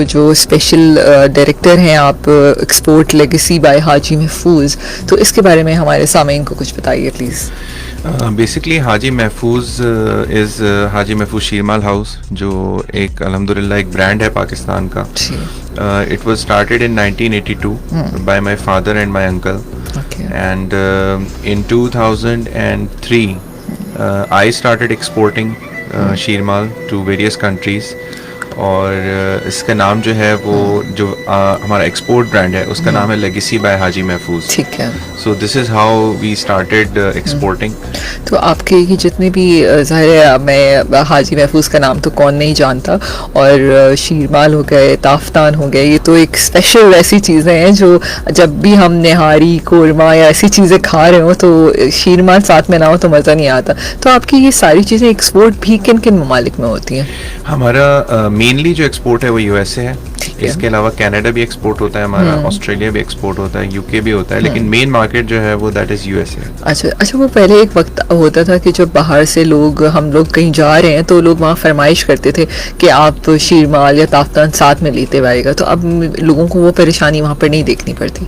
जो special director हैं आप एक्सपोर्ट लेगेसी बाय हाजी महफूज, तो इसके बारे में हमारे सामीन को कुछ बताइए प्लीज़। बेसिकली हाजी महफूज इज़ हाजी महफूज शीरमाल हाउस, जो एक अल्हम्दुलिल्लाह एक ब्रांड है पाकिस्तान का। It was started in 1982 by my father and my uncle, and in 2003 I started exporting sheermal to various countries, और इसका नाम जो है वो जो हमारा एक्सपोर्ट ब्रांड है उसका नाम है लेगेसी बाय हाजी महफूज। ठीक है। So this is how we started exporting. तो आपके ये जितने भी ज़ाहिर है, मैं हाजी महफूज का नाम तो कौन नहीं जानता, और शीरमाल हो गए, ताफ्तान हो गए, ये तो एक स्पेशल ऐसी चीज़ें हैं जो जब भी हम निहारी कोरमा या ऐसी चीज़ें खा रहे हो तो शीरमाल साथ में ना हो तो मज़ा नहीं आता। तो आपकी ये सारी चीज़ें एक्सपोर्ट भी किन किन ममालिक में होती हैं? हमारा मेनली जो एक्सपोर्ट है वो यूएसए है, इसके अलावा कनाडा भी एक्सपोर्ट होता है हमारा, ऑस्ट्रेलिया भी एक्सपोर्ट होता है, यूके भी होता है, लेकिन मेन मार्केट जो है वो दैट इज़ यूएसए। अच्छा, वो पहले एक वक्त होता था कि जब बाहर से हम लोग कहीं जा रहे हैं तो लोग वहाँ फरमाइश करते थे कि आप शीरमाल या ताफ्तान साथ में लेते आएगा, तो अब लोगों को वो परेशानी वहाँ पर नहीं देखनी पड़ती।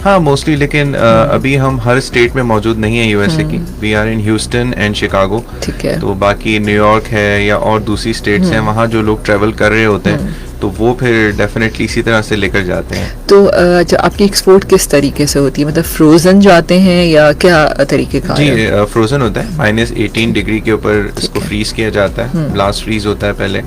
हाँ मोस्टली, लेकिन अभी हम हर स्टेट में मौजूद नहीं है यूएसए की। We are in Houston and Chicago. ठीक है। तो बाकी न्यूयॉर्क है या और दूसरी स्टेट्स हैं, वहाँ जो लोग ट्रेवल कर रहे होते हैं तो वो फिर डेफिनेटली इसी तरह से लेकर जाते हैं। तो जो आपकी एक्सपोर्ट किस तरीके से होती है, मतलब फ्रोजन जाते हैं या क्या तरीके का? जी फ्रोजन होता है, -18 डिग्री के ऊपर इसको फ्रीज किया जाता है, ब्लास्ट फ्रीज होता है पहले,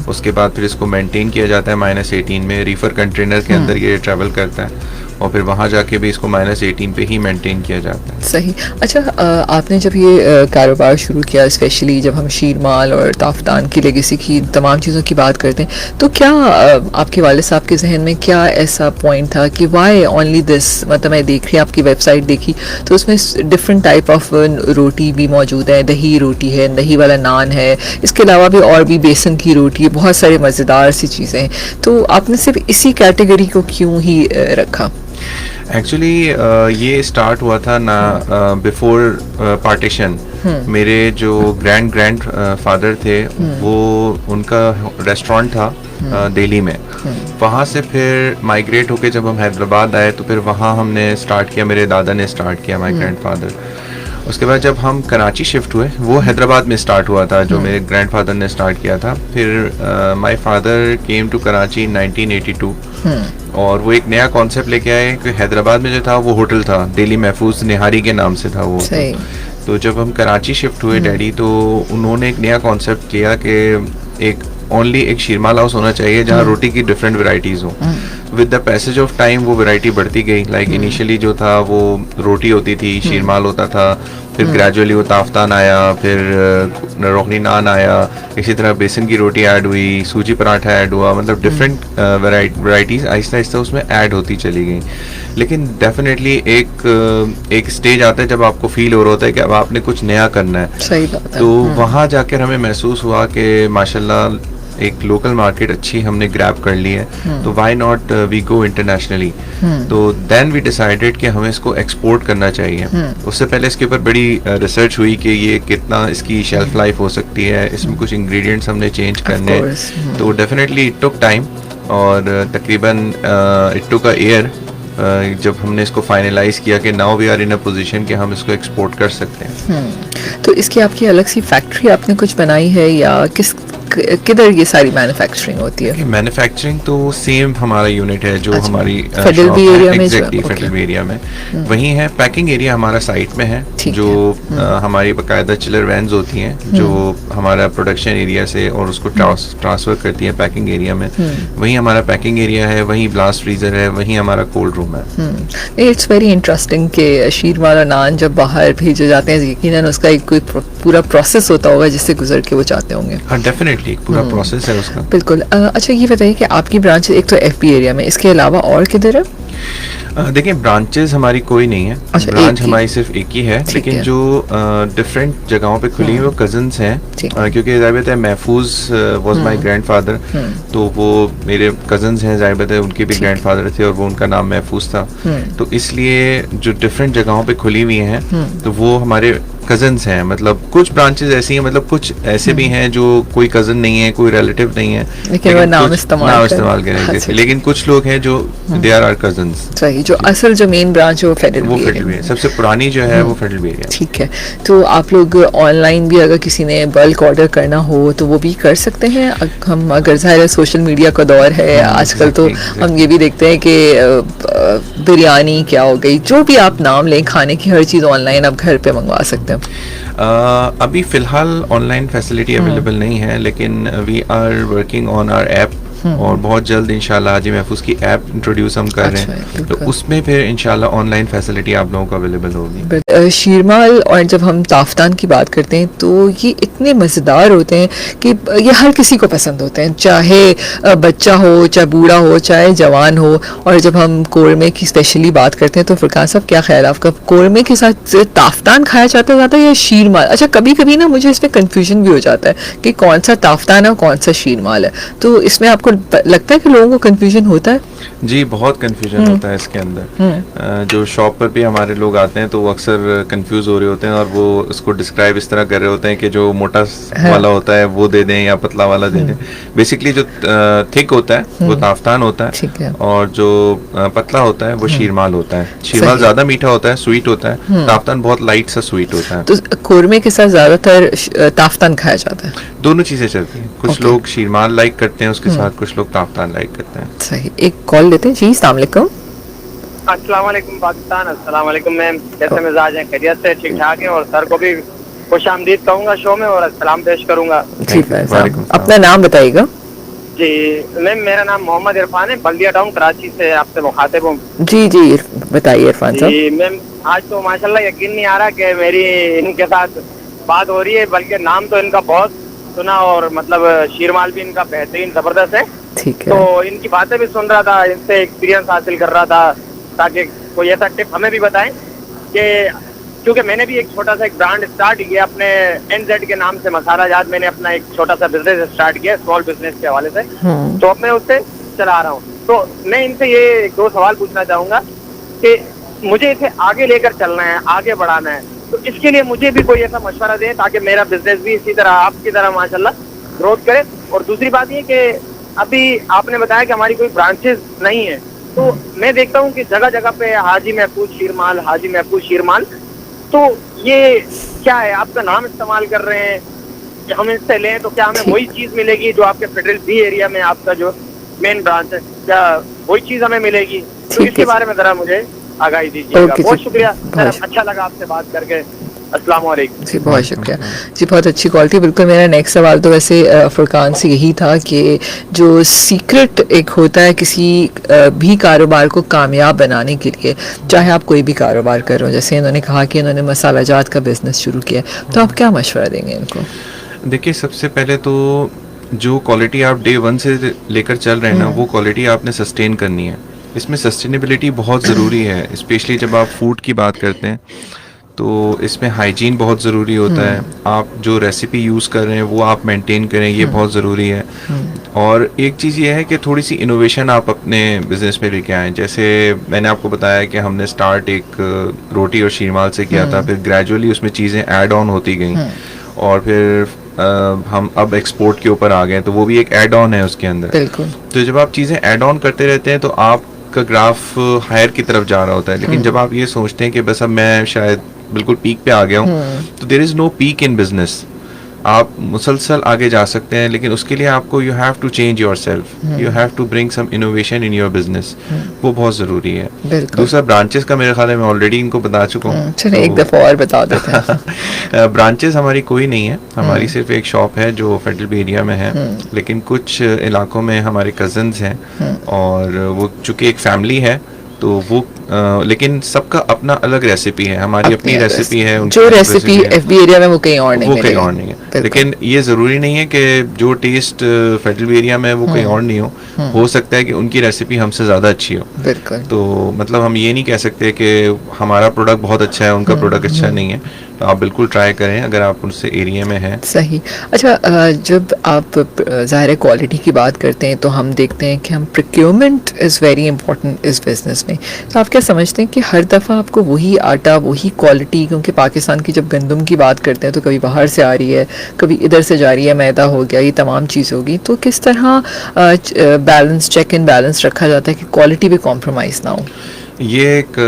उसके बाद फिर इसको मेंटेन किया जाता है -18 में, रीफर कंटेनर के अंदर ये ट्रेवल करता है, और फिर वहाँ जाके भी इसको -18 पे ही मेंटेन किया जाता है। सही। अच्छा, आपने जब ये कारोबार शुरू किया, स्पेशली जब हम शीरमाल और ताफ्तान की लेगेसी की तमाम चीज़ों की बात करते हैं, तो क्या आपके वालिद साहब के जहन में क्या ऐसा पॉइंट था कि वाई ओनली दिस? मतलब मैं देख रही आपकी वेबसाइट देखी तो उसमें डिफरेंट टाइप ऑफ रोटी भी मौजूद है, दही रोटी है, दही वाला नान है, इसके अलावा भी और भी बेसन की रोटी है, बहुत सारे मज़ेदार सी चीज़ें हैं। तो आपने सिर्फ इसी कैटेगरी को क्यों ही रखा? एक्चुअली ये स्टार्ट हुआ था ना बिफोर पार्टीशन। मेरे जो ग्रैंड फादर थे वो उनका रेस्टोरेंट था दिल्ली में, वहाँ से फिर माइग्रेट होके जब हम हैदराबाद आए तो फिर वहाँ हमने स्टार्ट किया, मेरे दादा ने स्टार्ट किया, माय ग्रैंडफादर। उसके बाद जब हम कराची शिफ्ट हुए, वो हैदराबाद में स्टार्ट हुआ था जो मेरे ग्रैंडफादर ने स्टार्ट किया था। फिर my father came to Karachi in 1982, और वो एक नया कॉन्सेप्ट लेके आए कि हैदराबाद में जो था वो होटल था, दिल्ली महफूज निहारी के नाम से था वो। तो जब हम कराची शिफ्ट हुए डैडी, तो उन्होंने एक नया कॉन्सेप्ट लिया कि एक शीरमाल हाउस होना चाहिए जहाँ रोटी की डिफरेंट वेराइटीज़ हो। With the passage of time वो वैरायटी बढ़ती गई, लाइक इनिशियली जो था वो रोटी होती थी, शीरमाल होता था, फिर ग्रेजुअली वो ताफ्तान आया, फिर रोगनी नान आया, इसी तरह बेसन की रोटी ऐड हुई, सूजी पराठा ऐड हुआ, मतलब डिफरेंट वैराइटीज़ आहिस्ता आहिस्ता उसमें ऐड होती चली गई। लेकिन डेफिनेटली एक स्टेज आता है जब आपको फील हो रहा होता है कि अब आपने कुछ नया करना है। सही बात है। तो वहाँ जाकर हमें महसूस हुआ कि माशाल्लाह एक लोकल मार्केट अच्छी हमने ग्रैब कर ली है, तो why not we go internationally. तो देन वी डिसाइडेड कि हमें इसको एक्सपोर्ट करना चाहिए। उससे पहले इसके ऊपर बड़ी रिसर्च हुई कि ये कितना इसकी शेल्फ लाइफ हो सकती है, इसमें कुछ इंग्रेडिएंट्स हमने चेंज करने, तो डेफिनेटली इट टुक टाइम, और तकरीबन इट टुक अ ईयर जब हमने इसको फाइनलाइज किया कि now we are in a position कि हम इसको एक्सपोर्ट कर सकते हैं। तो इसकी आपकी अलग सी फैक्ट्री आपने कुछ बनाई है या किधर ये सारी मैन्युफैक्चरिंग होती है? मैन्युफैक्चरिंग तो सेम हमारा यूनिट है जो हमारी फेडरल बी एरिया में, फेडरल बी एरिया में वही है। पैकिंग एरिया हमारा साइट में है, जो हमारी बाकायदा चिलर वैन्स होती हैं जो हमारा प्रोडक्शन एरिया से और उसको ट्रांसफर करती है पैकिंग एरिया में। वही हमारा पैकिंग एरिया है, वही ब्लास्ट फ्रीजर है, वही हमारा कोल्ड रूम है। इट्स वेरी इंटरेस्टिंग कि शीरमाल और नान जब बाहर भेजे जाते हैं, यकीनन उसका एक कोई पूरा प्रोसेस होता होगा जिससे गुजर के वो चाहते होंगे। हाँ डेफिनेटली एक पूरा प्रोसेस है उसका। बिल्कुल। अच्छा ये बताइए कि आपकी ब्रांच एक तो एफबी एरिया में, इसके अलावा और किधर है? देखिए ब्रांचेस हमारी कोई नहीं है। अच्छा, ब्रांच हमारी सिर्फ एक ही है, लेकिन जो डिफरेंट जगहों पे खुली हुई वो कजन्स हैं, क्योंकि ज़ाहिर है महफूज वाज माय ग्रैंडफादर, तो वो मेरे कजन्स हैं, ज़ाहिर है उनके भी ग्रैंडफादर थे और वो उनका नाम महफूज था। तो इसलिए जो डिफरेंट जगहों पे खुली हुई हैं तो वो हमारे कजन्स हैं, मतलब कुछ ब्रांचेस ऐसी हैं, मतलब कुछ ऐसे भी हैं जो कोई कजन नहीं है, कोई रिलेटिव नहीं है, लेकिन वो नाम कुछ इस्तेमाल करें। अच्छा, लेकिन कुछ लोग हैं जो दे आर कजन्स। सही, जो असल जो मेन ब्रांच है वो फेडरल वो बी फेडरल एरिया बी, सबसे पुरानी जो है वो फेडरल बी एरिया। ठीक है। तो आप लोग ऑनलाइन भी अगर किसी ने बल्क ऑर्डर करना हो तो वो भी कर सकते हैं? हम अगर ज़ाहिर है सोशल मीडिया का दौर है आजकल, तो हम ये भी देखते हैं कि बिरयानी क्या हो गई, जो भी आप नाम लें खाने की, हर चीज़ ऑनलाइन आप घर पे मंगवा सकते हैं। अभी फिलहाल ऑनलाइन फैसिलिटी अवेलेबल नहीं है, लेकिन we are working on our app, और बहुत जल्द इंशाल्लाह हाजी महफूज की ऐप इंट्रोड्यूस हम कर रहे हैं, तो उसमें फिर इंशाल्लाह ऑनलाइन फैसिलिटी आप लोगों को अवेलेबल होगी। शीरमाल और जब हम ताफ्तान की बात करते हैं तो ये इतने मज़ेदार होते हैं कि ये हर किसी को पसंद होते हैं, चाहे बच्चा हो, चाहे बूढ़ा हो, चाहे जवान हो। और जब हम कोरमे की स्पेशली बात करते हैं तो फुरकान साहब क्या ख्याल है आपका, कोरमे के साथ ताफ्तान खाया जाता है या शीरमाल? अच्छा, कभी कभी ना मुझे इसमें कन्फ्यूजन भी हो जाता है कि कौन सा ताफ्तान है और कौन सा शीरमाल है, तो इसमें आपको लगता है कि लोगों को कंफ्यूजन होता है? जी, बहुत कंफ्यूजन होता है इसके अंदर। जो शॉप पर भी हमारे लोग आते हैं तो वो अक्सर कंफ्यूज हो रहे होते हैं, और वो उसको डिस्क्राइब इस तरह कर रहे होते हैं कि जो मोटा वाला होता है वो दे दें या पतला वाला दे दें। बेसिकली जो थिक होता है वो ताफ्तान होता है, और जो पतला होता है वो शीरमाल होता है। शीरमाल ज्यादा मीठा होता है, स्वीट होता है, ताफ्तान बहुत लाइट सा स्वीट होता है। तो कोरमे के साथ ज्यादातर ताफ्तान खाया जाता है? दोनों चीजें चलती हैं, कुछ लोग शीरमाल लाइक करते हैं उसके साथ, कुछ लोग ताफ्तान लाइक करते हैं। सही, एक कॉल लेते हैं जी। अस्सलाम वालेकुम। अस्सलाम वालेकुम पाकिस्तान। अस्सलाम वालेकुम मैम, कैसे मिजाज हैं? खैरियत से? ठीक ठाक है। और सर को भी खुश आमदीद कहूँगा शो में और सलाम पेश करूँगा। जी भाई, अपना नाम बताइएगा। जी मैम, मेरा नाम मोहम्मद इरफान है, बल्दिया टाउन कराची से आपसे मुखातिब हूँ। जी जी, बताइए इरफान साहब। जी मैम, आज तो माशाल्लाह यकीन नहीं आ रहा कि मेरी इनके साथ बात हो रही है, बल्कि नाम तो इनका बहुत सुना और मतलब शीरमाल भी इनका बेहतरीन जबरदस्त है। ठीक है। तो इनकी बातें भी सुन रहा था, इनसे एक्सपीरियंस हासिल कर रहा था, ताकि कोई ऐसा टिप हमें भी बताएं कि क्योंकि मैंने भी एक छोटा सा एक ब्रांड स्टार्ट किया अपने NZ के नाम से, मसालाजात। मैंने अपना एक छोटा सा बिजनेस स्टार्ट किया स्मॉल बिजनेस के हवाले से, तो अब मैं उससे चला रहा हूँ। तो मैं इनसे ये 2 सवाल पूछना चाहूंगा कि मुझे इसे आगे लेकर चलना है, आगे बढ़ाना है, तो इसके लिए मुझे भी कोई ऐसा मशवरा दें ताकि मेरा बिजनेस भी इसी तरह आपकी तरह माशाल्लाह ग्रोथ करे। और दूसरी बात ये कि अभी आपने बताया कि हमारी कोई ब्रांचेस नहीं है, तो मैं देखता हूँ कि जगह जगह पे हाजी महफूज शीरमाल, हाजी महफूज शीरमाल, तो ये क्या है? आपका नाम इस्तेमाल कर रहे हैं कि हम इससे लें तो क्या हमें वही चीज मिलेगी जो आपके फेडरल बी एरिया में आपका जो मेन ब्रांच है, क्या वही चीज हमें मिलेगी? तो इसके बारे में जरा मुझे आगाही दीजिएगा। बहुत शुक्रिया सर, अच्छा लगा आपसे बात करके। अस्सलाम वालेकुम जी, बहुत शुक्रिया जी, बहुत अच्छी कॉल थी। बिल्कुल, मेरा नेक्स्ट सवाल तो वैसे फुरकान से यही था कि जो सीक्रेट एक होता है किसी भी कारोबार को कामयाब बनाने के लिए, चाहे आप कोई भी कारोबार कर रहे हो, जैसे इन्होंने कहा कि इन्होंने मसालाजात का बिजनेस शुरू किया, तो आप क्या मशवरा देंगे इनको? देखिए, सबसे पहले तो जो क्वालिटी आप डे 1 से लेकर चल रहे हैं ना, वो क्वालिटी आपने सस्टेन करनी है। इसमें सस्टेनेबिलिटी बहुत ज़रूरी है, स्पेशली जब आप फूड की बात करते हैं तो इसमें हाइजीन बहुत ज़रूरी होता है। आप जो रेसिपी यूज़ कर रहे हैं वो आप मेंटेन करें, ये बहुत ज़रूरी है। और एक चीज़ ये है कि थोड़ी सी इनोवेशन आप अपने बिज़नेस में लेके आएँ। जैसे मैंने आपको बताया कि हमने स्टार्ट एक रोटी और शीरमाल से किया था, फिर ग्रेजुअली उसमें चीज़ें ऐड ऑन होती गई, और फिर हम अब एक्सपोर्ट के ऊपर आ गए, तो वो भी एक ऐड ऑन है उसके अंदर। बिल्कुल। तो जब आप चीज़ें ऐड ऑन करते रहते हैं तो आपका ग्राफ हायर की तरफ जा रहा होता है। लेकिन जब आप ये सोचते हैं कि बस अब मैं शायद बिल्कुल पीक पे आ गया हूँ, तो there is no peak in business. आप मुसलसल आगे जा सकते हैं, लेकिन उसके लिए आपको you have to change yourself, you have to bring some innovation in your business, वो बहुत ज़रूरी है। दूसरा, ब्रांचेस का मेरे ख्याल है मैं ऑलरेडी इनको बता चुका हूँ। चलिए एक दफ़ा और बता देते हैं। ब्रांचेस हमारी कोई नहीं है, हमारी सिर्फ एक शॉप है जो फेडरल बी एरिया में है, लेकिन कुछ इलाकों में हमारे कजन्स हैं, और वो चूँकि एक फैमिली है तो वो लेकिन सबका अपना अलग रेसिपी है, हमारी अपनी रेसिपी है। जो रेसिपी एफबी एरिया में वो कहीं और नहीं है। लेकिन ये ज़रूरी नहीं है कि जो टेस्ट फेडरल एरिया में है वो कहीं और नहीं हो सकता है कि उनकी रेसिपी हमसे ज़्यादा अच्छी हो। बिल्कुल। तो मतलब हम ये नहीं कह सकते कि हमारा प्रोडक्ट बहुत अच्छा है, उनका प्रोडक्ट अच्छा नहीं है। आप बिल्कुल ट्राई करें अगर आप उनसे एरिया में हैं। सही। अच्छा, जब आप ज़ाहिर क्वालिटी की बात करते हैं तो हम देखते हैं कि हम प्रोक्योरमेंट इज़ वेरी इंपॉर्टेंट इस बिज़नेस में। तो आप क्या समझते हैं कि हर दफ़ा आपको वही आटा, वही क्वालिटी, क्योंकि पाकिस्तान की जब गंदम की बात करते हैं तो कभी बाहर से आ रही है, कभी इधर से जा रही है, मैदा हो गया, ये तमाम चीज़ होगी, तो किस तरह बैलेंस, चेक एंड बैलेंस रखा जाता है कि क्वालिटी भी कॉम्प्रोमाइज़ ना हो? ये एक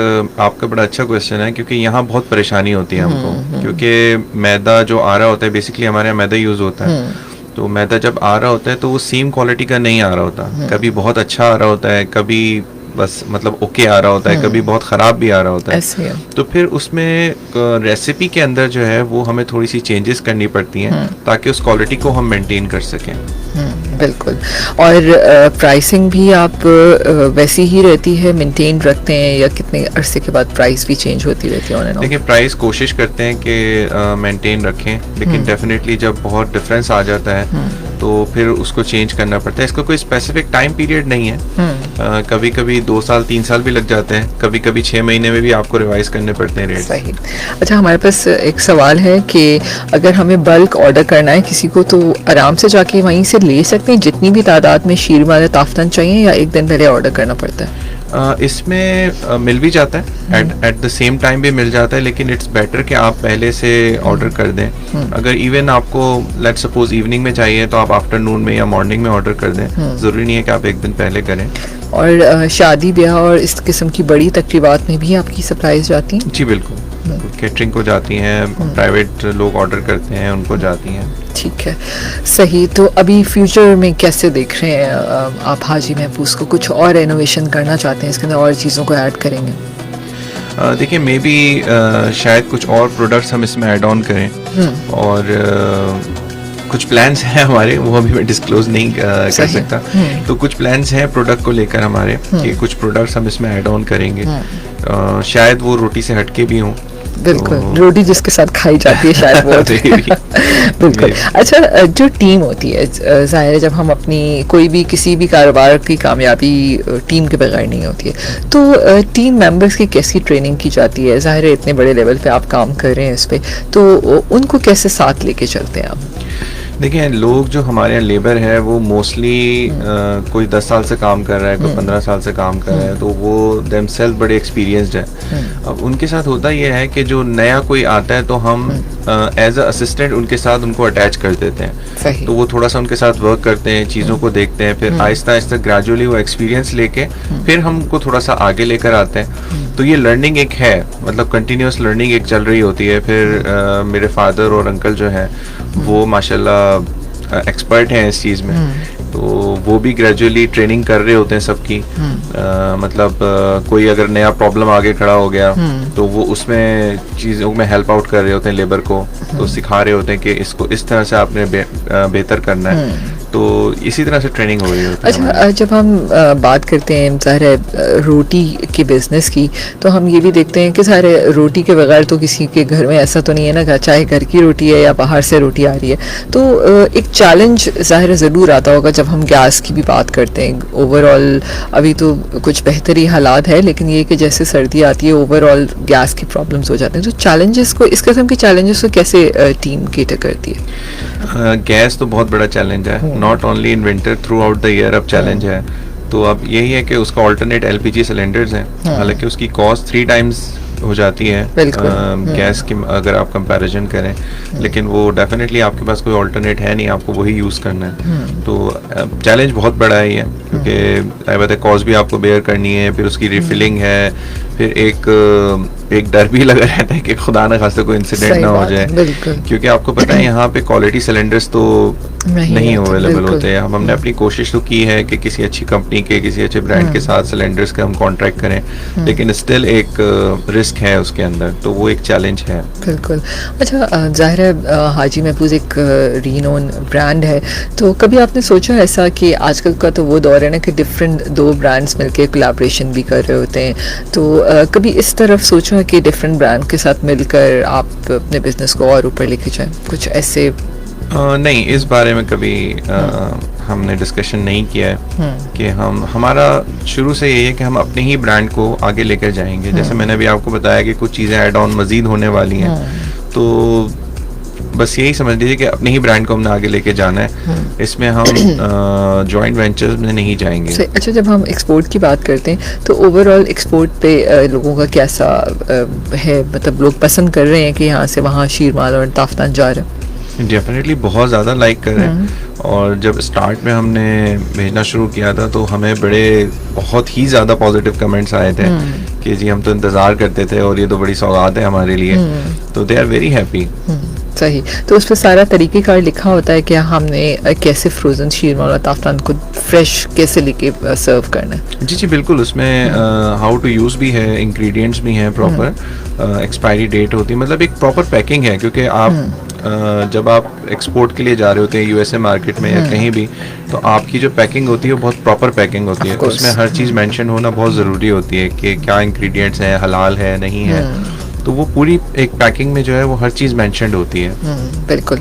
आपका बड़ा अच्छा क्वेश्चन है, क्योंकि यहाँ बहुत परेशानी होती है हमको, क्योंकि मैदा जो आ रहा होता है, बेसिकली हमारे यहाँ मैदा यूज़ होता है, तो मैदा जब आ रहा होता है तो वो सेम क्वालिटी का नहीं आ रहा होता, कभी बहुत अच्छा आ रहा होता है, कभी बस मतलब ओके आ रहा होता है, कभी बहुत ख़राब भी आ रहा होता ऐसे है। है। तो फिर उसमें रेसिपी के अंदर जो है वो हमें थोड़ी सी चेंजेस करनी पड़ती हैं ताकि उस क्वालिटी को हम मेंटेन कर सकें। बिल्कुल। और प्राइसिंग भी आप वैसी ही रहती है, मेंटेन रखते हैं, या कितने अरसे के बाद प्राइस भी चेंज होती रहती है ऑन एंड ऑफ? देखिए, प्राइस कोशिश करते हैं कि मेंटेन रखें, लेकिन डेफिनेटली जब बहुत डिफरेंस आ जाता है तो फिर उसको चेंज करना पड़ता है। इसका कोई स्पेसिफिक टाइम पीरियड नहीं है, कभी कभी 2 साल 3 साल भी लग जाते हैं, कभी कभी 6 महीने में भी आपको रिवाइज करने पड़ते हैं रेट। सही। अच्छा, हमारे पास एक सवाल है कि अगर हमें बल्क ऑर्डर करना है किसी को, तो आराम से जाके वहीं से ले सकते हैं जितनी भी तादाद में शीर माल ताफ्तान चाहिए, या एक दिन पहले ऑर्डर करना पड़ता है? इसमें मिल भी जाता है, एट द सेम टाइम भी मिल जाता है, लेकिन इट्स बेटर कि आप पहले से ऑर्डर कर दें। अगर इवन आपको लेट्स सपोज इवनिंग में चाहिए तो आप आफ्टरनून में या मॉर्निंग में ऑर्डर कर दें, ज़रूरी नहीं है कि आप एक दिन पहले करें। और शादी ब्याह और इस किस्म की बड़ी तकरीबात में भी आपकी सप्लाईज जाती हैं? जी बिल्कुल, कैटरिंग को जाती हैं, प्राइवेट लोग ऑर्डर करते हैं उनको जाती हैं। ठीक है, सही। तो अभी फ्यूचर में कैसे देख रहे हैं आप हाजी महफूज को? कुछ और इनोवेशन करना चाहते हैं, इसके अंदर और चीज़ों को ऐड करेंगे? देखिए, मे बी शायद कुछ और प्रोडक्ट्स हम इसमें ऐड ऑन करें, और कुछ प्लान्स हैं हमारे, वो अभी मैं डिस्क्लोज नहीं कर सकता। तो कुछ प्लान्स हैं प्रोडक्ट को लेकर हमारे, कि कुछ प्रोडक्ट्स हम इसमें ऐड ऑन करेंगे, शायद वो रोटी से हटके भी हों। बिल्कुल, रोटी जिसके साथ खाई जाती है शायद वो बिल्कुल। अच्छा, जो टीम होती है, ज़ाहिर है जब हम अपनी कोई भी किसी भी कारोबार की कामयाबी टीम के बगैर नहीं होती है, तो टीम मेंबर्स की कैसी ट्रेनिंग की जाती है? ज़ाहिर है इतने बड़े लेवल पे आप काम कर रहे हैं इस पे, तो उनको कैसे साथ लेके चलते हैं आप? देखिए, लोग जो हमारे यहाँ लेबर है वो मोस्टली कोई 10 साल से काम कर रहा है, कोई 15 साल से काम कर रहा है, तो वो देमसेल्फ बड़े एक्सपीरियंस्ड है। अब उनके साथ होता ये है कि जो नया कोई आता है तो हम एज अ असिस्टेंट उनके साथ उनको अटैच कर देते हैं, तो वो थोड़ा सा उनके साथ वर्क करते हैं, चीज़ों को देखते हैं, फिर आहिस्ता आहिस्ता ग्रेजुअली वो एक्सपीरियंस लेके फिर हमको थोड़ा सा आगे लेकर आते हैं। तो ये लर्निंग एक है, मतलब कंटिन्यूस लर्निंग एक चल रही होती है। फिर मेरे फादर और अंकल जो हैं वो माशाल्लाह एक्सपर्ट हैं इस चीज़ में, तो वो भी ग्रेजुअली ट्रेनिंग कर रहे होते हैं सबकी। मतलब कोई अगर नया प्रॉब्लम आगे खड़ा हो गया तो वो उसमें चीज़ों में हेल्प आउट कर रहे होते हैं लेबर को, तो सिखा रहे होते हैं कि इसको इस तरह से आपने बेहतर करना है। तो इसी तरह से ट्रेनिंग हो रही होती है। अच्छा, जब हम बात करते हैं ज़ाहिर है रोटी के बिज़नेस की, तो हम ये भी देखते हैं कि सारे रोटी के बगैर तो किसी के घर में ऐसा तो नहीं है ना, चाहे घर की रोटी है या बाहर से रोटी आ रही है, तो एक चैलेंज ज़ाहिर है ज़रूर आता होगा जब हम गैस की भी बात करते हैं। ओवरऑल अभी तो कुछ बेहतरी हालात है, लेकिन ये कि जैसे सर्दी आती है ओवरऑल गैस की प्रॉब्लम्स हो जाते हैं, तो चैलेंजेस को, इस किस्म के चैलेंजेस को कैसे टीम केटर करती है? गैस तो बहुत बड़ा चैलेंज है, not only in winter, through out the year अब चैलेंज है। तो अब यही है कि उसका ऑल्टरनेट एलपीजी सिलेंडर्स हैं, हालांकि उसकी कॉस्ट 3 टाइम्स हो जाती है गैस की अगर आप कंपैरिजन करें, लेकिन वो डेफिनेटली आपके पास कोई ऑल्टरनेट है नहीं, आपको वही यूज़ करना है। तो चैलेंज बहुत बड़ा है ये, क्योंकि कॉस्ट भी आपको बेयर करनी है, फिर उसकी रिफिलिंग है, फिर एक डर भी लगा रहता है कि खुदा न खास्ते कोई इंसिडेंट ना हो जाए, क्योंकि आपको पता है यहाँ पे क्वालिटी सिलेंडर्स तो नहीं अवेलेबल होते हैं। हमने अपनी कोशिश तो की है कि किसी अच्छी कंपनी के, किसी अच्छे ब्रांड के साथ सिलेंडर्स का हम कॉन्ट्रैक्ट करें, लेकिन स्टिल एक रिस्क है उसके अंदर, तो वो एक चैलेंज है। बिल्कुल। अच्छा, ज़ाहिर है हाजी महफूज एक रीनोन ब्रांड है, तो कभी आपने सोचा ऐसा कि आजकल का तो वो दौर है ना कि डिफरेंट 2 ब्रांड्स मिलकर कोलैबोरेशन भी कर रहे होते हैं, तो कभी इस तरफ सोचा कि डिफरेंट ब्रांड के साथ मिलकर आप अपने बिजनेस को और ऊपर लेके जाएं? कुछ ऐसे नहीं, इस बारे में कभी हमने डिस्कशन नहीं किया है कि हमारा शुरू से यही है कि हम अपने ही ब्रांड को आगे लेकर जाएंगे। जैसे मैंने भी आपको बताया कि कुछ चीज़ें ऐड ऑन मज़ीद होने वाली हैं, तो बस यही समझ लीजिए कि अपने ही ब्रांड को हमने आगे लेके जाना है, इसमें हम जॉइंट वेंचर्स में नहीं जाएंगे। अच्छा, जब हम एक्सपोर्ट की बात करते हैं तो ओवरऑल एक्सपोर्ट पे लोगों का कैसा है, मतलब लोग पसंद कर रहे हैं कि यहाँ से वहाँ शीरमाल और ताफ्तान जा रहे हैं? डेफिनेटली बहुत ज़्यादा लाइक कर रहे हैं, और जब स्टार्ट में हमने भेजना शुरू किया था तो हमें बहुत ही ज़्यादा पॉजिटिव कमेंट्स आए थे कि जी हम तो इंतज़ार करते थे और ये तो बड़ी सौगात है हमारे लिए, तो दे आर वेरी हैप्पी। सही, तो उस पर सारा तरीक़ेकार लिखा होता है कि हमने कैसे फ्रोज़न शीरमाल और ताफ्तान को फ्रेश कैसे लेके सर्व करना है? जी बिल्कुल, उसमें हाउ टू यूज़ भी है, इंग्रेडिएंट्स भी हैं प्रॉपर, एक्सपायरी डेट होती है, मतलब एक प्रॉपर पैकिंग है, क्योंकि आप जब आप एक्सपोर्ट के लिए जा रहे होते हैं यूएसए मार्केट में या कहीं भी, तो आपकी जो पैकिंग होती है वो बहुत प्रॉपर पैकिंग होती है, उसमें हर चीज़ मेंशन होना बहुत ज़रूरी होती है कि क्या इंग्रेडिएंट्स हैं, हलाल है नहीं है, तो वो पूरी एक पैकिंग में जो है वो हर चीज़ मेंशन्ड होती है। बिल्कुल।